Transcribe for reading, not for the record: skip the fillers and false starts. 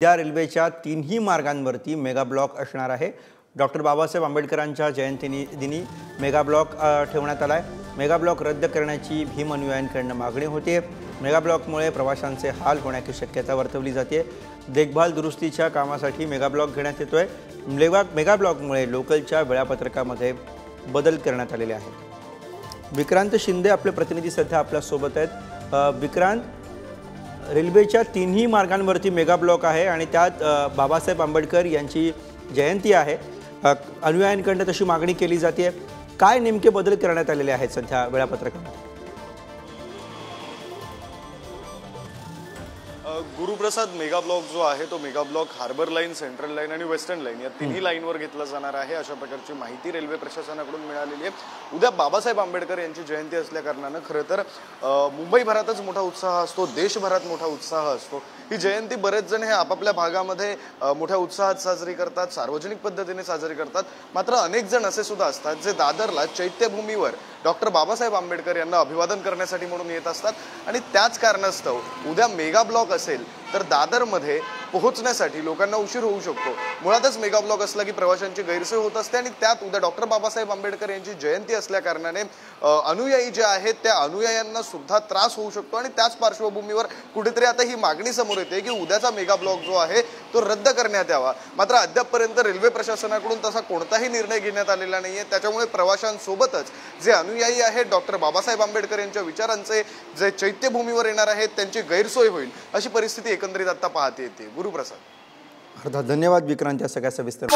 या रेल्वेच्या तीनही मार्गांवरती मेगा ब्लॉक असणार आहे। डॉक्टर बाबासाहेब आंबेडकरांच्या जयंतीदिनी मेगा ब्लॉक ठेवण्यात आलाय। मेगा ब्लॉक रद्द करण्याची भीम अनुयायांकडून मागणी होते। मेगा ब्लॉकमुळे प्रवाशांचे हाल होण्याची शक्यता वर्तवली जाते। देखभाल दुरुस्तीच्या कामासाठी मेगा ब्लॉक घेण्यात येतोय। मेगा ब्लॉकमुळे लोकलच्या वेळापत्रकामध्ये बदल करण्यात आलेले आहेत। विक्रांत शिंदे आपले प्रतिनिधी सध्या आपल्या सोबत आहेत। विक्रांत, रेल्वेच्या तीनही मार्गांवरती मेगा ब्लॉक आहे आणि त्यात बाबासाहेब आंबेडकर यांची जयंती आहे। अनुयायांकडून तशी मागणी केली जाते। काय नेमके बदल करण्यात आलेले आहेत सध्या वेळापत्रकामध्ये? गुरुप्रसाद, मेगा ब्लॉक जो आहे तो mega block harbour line, central line and western line या तिन्ही लाईनवर घेतला जाणार आहे, अशा प्रकारची माहिती रेल्वे प्रशासनाकडून मिळालेली आहे। उद्या बाबासाहेब आंबेडकर यांची जयंती असल्या कारणाने खरं तर मुंबईभरातच मोठा उत्साह असतो, देशभरात मोठा उत्साह असतो। ही जयंती बरेच जण हे आपापल्या भागामध्ये मोठ्या उत्साहात साजरी करतात, सार्वजनिक पद्धतीने साजरी करतात। मात्र अनेक जण असे सुद्धा असतात जे दादरला चैत्यभूमीवर डॉक्टर बाबासाहेब आंबेडकर यांना अभिवादन करण्यासाठी म्हणून येत असतात आणि त्याच कारणास्तव उद्या मेगा ब्लॉक असेल तर दादरमध्ये पोहोचण्यासाठी लोकांना उशीर होऊ शकतो। मुळातच मेगा ब्लॉक असला की प्रवाशांची गैरसोय होत असते आणि त्यात उद्या डॉक्टर बाबासाहेब आंबेडकर यांची जयंती असल्या कारणाने अनुयायी जे आहेत त्या अनुयायांना सुद्धा त्रास होऊ शकतो आणि त्याच पार्श्वभूमीवर कुठेतरी आता ही मागणी समोर येते की उद्याचा मेगा ब्लॉक जो आहे तो रद्द करण्यात यावा। मात्र अद्यापपर्यंत रेल्वे प्रशासनाकडून तसा कोणताही निर्णय घेण्यात आलेला नाहीये। त्याच्यामुळे प्रवाशांसोबतच जे अनुयायी आहेत डॉक्टर बाबासाहेब आंबेडकर यांच्या विचारांचे जे चैत्यभूमीवर येणार आहेत त्यांची गैरसोय होईल अशी परिस्थिती एकंदरीत आता पाहता येते। गुरुप्रसाद, धन्यवाद विक्रांत या सगळ्या सविस्तर